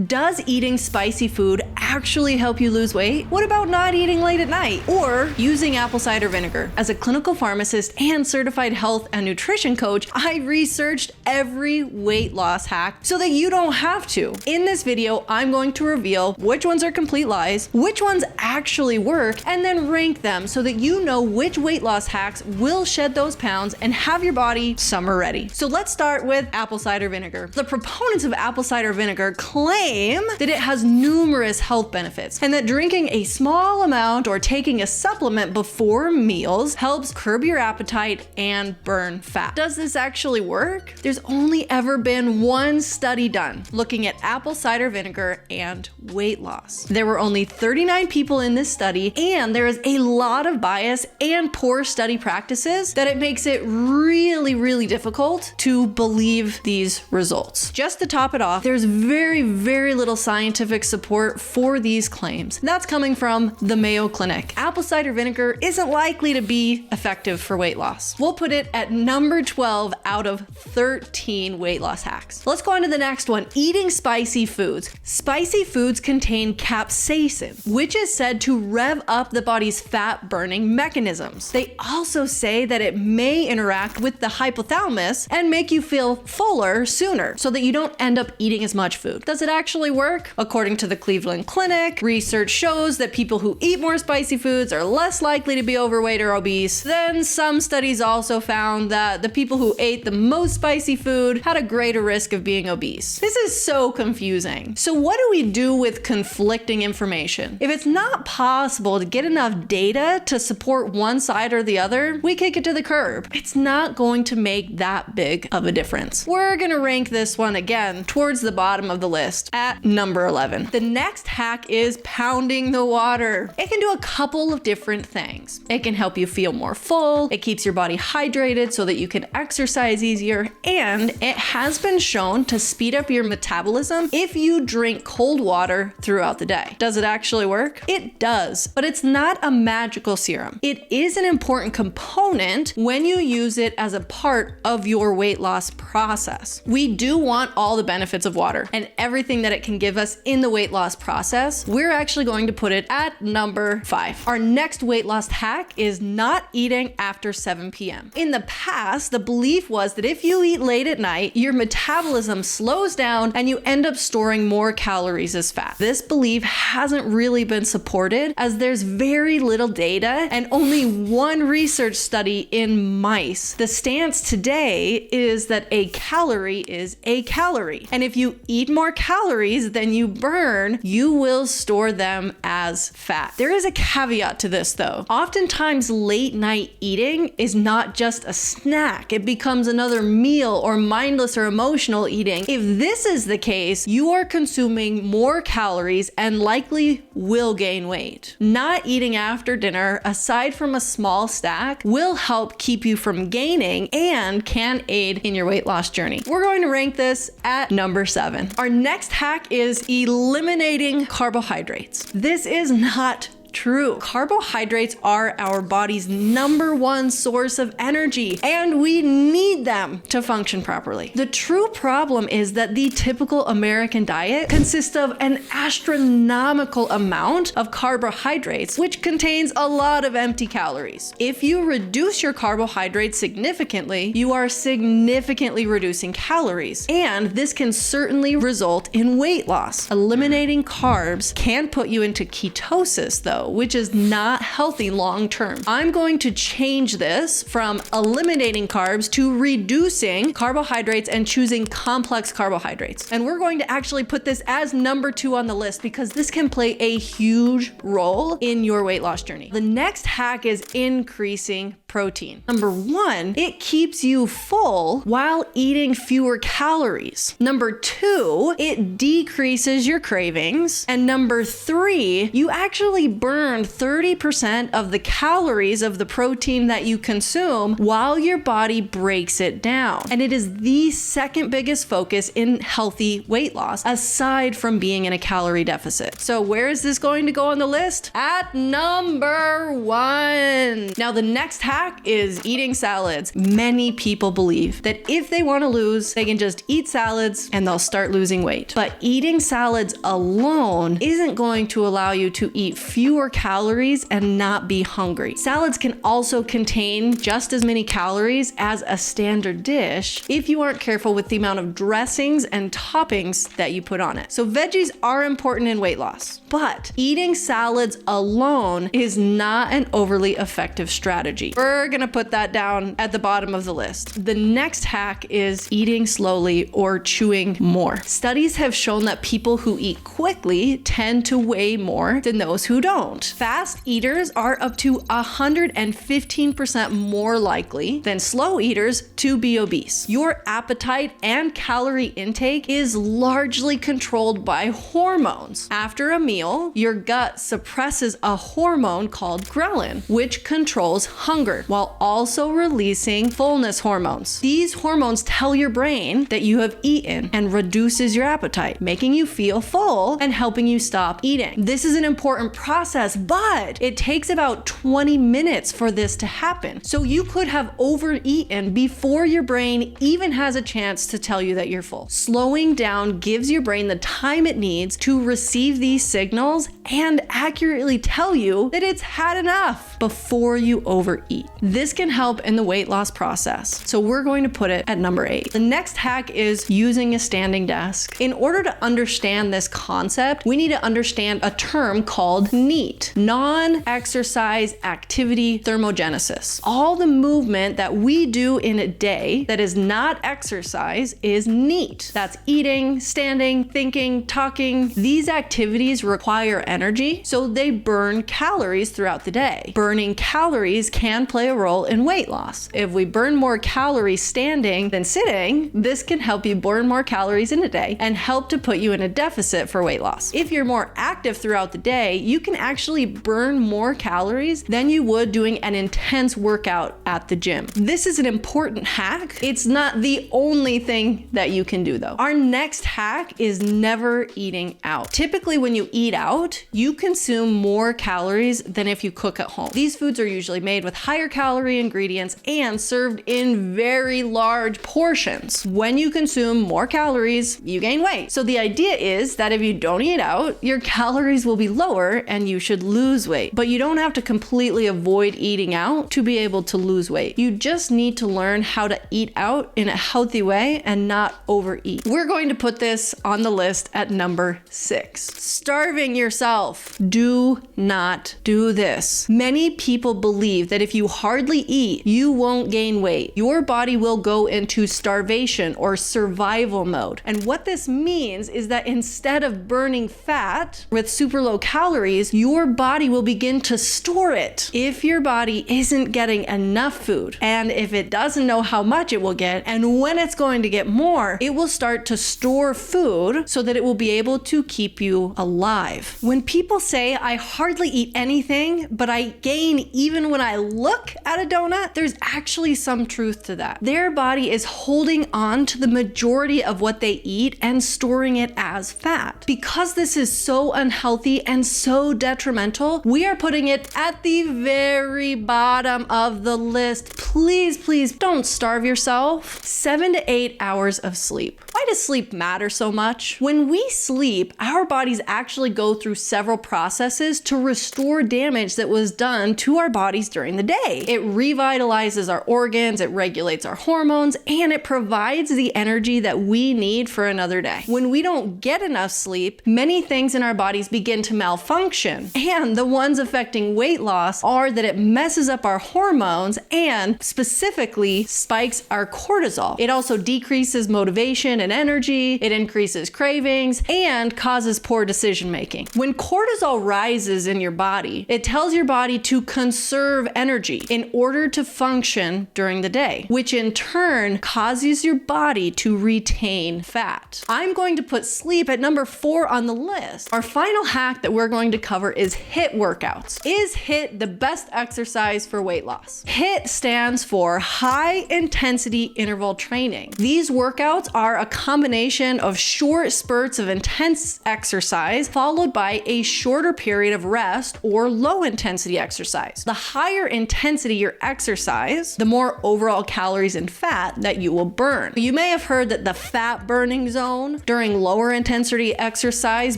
Does eating spicy food actually help you lose weight? What about not eating late at night or using apple cider vinegar? As a clinical pharmacist and certified health and nutrition coach, I researched every weight loss hack so that you don't have to. In this video, I'm going to reveal which ones are complete lies, which ones actually work, and then rank them so that you know which weight loss hacks will shed those pounds and have your body summer ready. So let's start with apple cider vinegar. The proponents of apple cider vinegar claim that it has numerous health benefits and that drinking a small amount or taking a supplement before meals helps curb your appetite and burn fat. Does this actually work? There's only ever been one study done looking at apple cider vinegar and weight loss. There were only 39 people in this study, and there is a lot of bias and poor study practices that it makes it really difficult to believe these results. Just to top it off, there's very little scientific support for these claims. That's coming from the Mayo Clinic. Apple cider vinegar isn't likely to be effective for weight loss. We'll put it at number 12 out of 13 weight loss hacks. Let's go on to the next one, eating spicy foods. Spicy foods contain capsaicin, which is said to rev up the body's fat burning mechanisms. They also say that it may interact with the hypothalamus and make you feel fuller sooner so that you don't end up eating as much food. Does it actually work? According to the Cleveland Clinic, research shows that people who eat more spicy foods are less likely to be overweight or obese. Then some studies also found that the people who ate the most spicy food had a greater risk of being obese. This is so confusing. So what do we do with conflicting information? If it's not possible to get enough data to support one side or the other, we kick it to the curb. It's not going to make that big of a difference. We're gonna rank this one again towards the bottom of the list at number 11. The next hack is pounding the water. It can do a couple of different things. It can help you feel more full, it keeps your body hydrated so that you can exercise easier, and it has been shown to speed up your metabolism if you drink cold water throughout the day. Does it actually work? It does, but it's not a magical serum. It is an important component when you use it as a part of your weight loss process. We do want all the benefits of water and everything that it can give us in the weight loss process. We're actually going to put it at number 5. Our next weight loss hack is not eating after 7 p.m. In the past, the belief was that if you eat late at night, your metabolism slows down and you end up storing more calories as fat. This belief hasn't really been supported as there's very little data and only one research study in mice. The stance today is that a calorie is a calorie, and if you eat more calories than you burn, you will store them as fat. There is a caveat to this though. Oftentimes late night eating is not just a snack. It becomes another meal or mindless or emotional eating. If this is the case, you are consuming more calories and likely will gain weight. Not eating after dinner, aside from a small snack, will help keep you from gaining and can aid in your weight loss journey. We're going to rank this at number 7. Our next hack is eliminating carbohydrates. This is not true. Carbohydrates are our body's number one source of energy, and we need them to function properly. The true problem is that the typical American diet consists of an astronomical amount of carbohydrates, which contains a lot of empty calories. If you reduce your carbohydrates significantly, you are significantly reducing calories, and this can certainly result in weight loss. Eliminating carbs can put you into ketosis though, which is not healthy long term. I'm going to change this from eliminating carbs to reducing carbohydrates and choosing complex carbohydrates. And we're going to actually put this as number 2 on the list because this can play a huge role in your weight loss journey. The next hack is increasing protein. Number 1, it keeps you full while eating fewer calories. Number 2, it decreases your cravings. And number 3, you actually burn 30% of the calories of the protein that you consume while your body breaks it down. And it is the second biggest focus in healthy weight loss, aside from being in a calorie deficit. So where is this going to go on the list? At number 1. Now the next hack hack is eating salads. Many people believe that if they want to lose, they can just eat salads and they'll start losing weight. But eating salads alone isn't going to allow you to eat fewer calories and not be hungry. Salads can also contain just as many calories as a standard dish if you aren't careful with the amount of dressings and toppings that you put on it. So veggies are important in weight loss, but eating salads alone is not an overly effective strategy. We're gonna put that down at the bottom of the list. The next hack is eating slowly or chewing more. Studies have shown that people who eat quickly tend to weigh more than those who don't. Fast eaters are up to 115% more likely than slow eaters to be obese. Your appetite and calorie intake is largely controlled by hormones. After a meal, your gut suppresses a hormone called ghrelin, which controls hunger while also releasing fullness hormones. These hormones tell your brain that you have eaten and reduces your appetite, making you feel full and helping you stop eating. This is an important process, but it takes about 20 minutes for this to happen. So you could have overeaten before your brain even has a chance to tell you that you're full. Slowing down gives your brain the time it needs to receive these signals and accurately tell you that it's had enough before you overeat. This can help in the weight loss process. So we're going to put it at number 8. The next hack is using a standing desk. In order to understand this concept, we need to understand a term called NEAT, non-exercise activity thermogenesis. All the movement that we do in a day that is not exercise is NEAT. That's eating, standing, thinking, talking. These activities require energy, so they burn calories throughout the day. Burning calories can play a role in weight loss. If we burn more calories standing than sitting, this can help you burn more calories in a day and help to put you in a deficit for weight loss. If you're more active throughout the day, you can actually burn more calories than you would doing an intense workout at the gym. This is an important hack. It's not the only thing that you can do though. Our next hack is never eating out. Typically when you eat out, you consume more calories than if you cook at home. These foods are usually made with higher calorie ingredients and served in very large portions. When you consume more calories, you gain weight. So the idea is that if you don't eat out, your calories will be lower and you should lose weight. But you don't have to completely avoid eating out to be able to lose weight. You just need to learn how to eat out in a healthy way and not overeat. We're going to put this on the list at number 6. Starving yourself. Do not do this. Many people believe that if you hardly eat, you won't gain weight. Your body will go into starvation or survival mode. And what this means is that instead of burning fat with super low calories, your body will begin to store it. If your body isn't getting enough food, and if it doesn't know how much it will get, and when it's going to get more, it will start to store food so that it will be able to keep you alive. When people say, I hardly eat anything, but I gain even when I look at a donut, there's actually some truth to that. Their body is holding on to the majority of what they eat and storing it as fat. Because this is so unhealthy and so detrimental, we are putting it at the very bottom of the list. Please don't starve yourself. 7 to 8 hours of sleep. Why does sleep matter so much? When we sleep, our bodies actually go through several processes to restore damage that was done to our bodies during the day. It revitalizes our organs, it regulates our hormones, and it provides the energy that we need for another day. When we don't get enough sleep, many things in our bodies begin to malfunction. And the ones affecting weight loss are that it messes up our hormones and specifically spikes our cortisol. It also decreases motivation and energy, it increases cravings, and causes poor decision making. When cortisol rises in your body, it tells your body to conserve energy in order to function during the day, which in turn causes your body to retain fat. I'm going to put sleep at number 4 on the list. Our final hack that we're going to cover is HIIT workouts. Is HIIT the best exercise for weight loss? HIIT stands for high intensity interval training. These workouts are a combination of short spurts of intense exercise followed by a shorter period of rest or low intensity exercise. The higher intensity intensity your exercise, the more overall calories and fat that you will burn. You may have heard that the fat burning zone during lower intensity exercise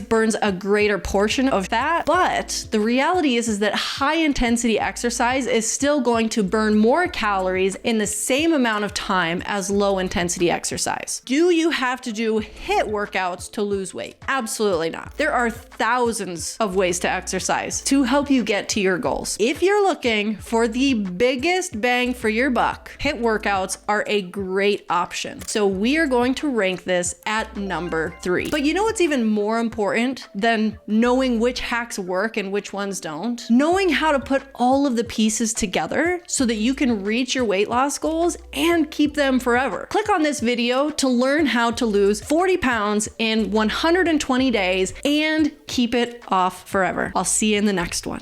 burns a greater portion of fat, but the reality is that high intensity exercise is still going to burn more calories in the same amount of time as low intensity exercise. Do you have to do HIIT workouts to lose weight? Absolutely not. There are thousands of ways to exercise to help you get to your goals. If you're looking for the biggest bang for your buck, HIIT workouts are a great option. So we are going to rank this at number 3. But you know what's even more important than knowing which hacks work and which ones don't? Knowing how to put all of the pieces together so that you can reach your weight loss goals and keep them forever. Click on this video to learn how to lose 40 pounds in 120 days and keep it off forever. I'll see you in the next one.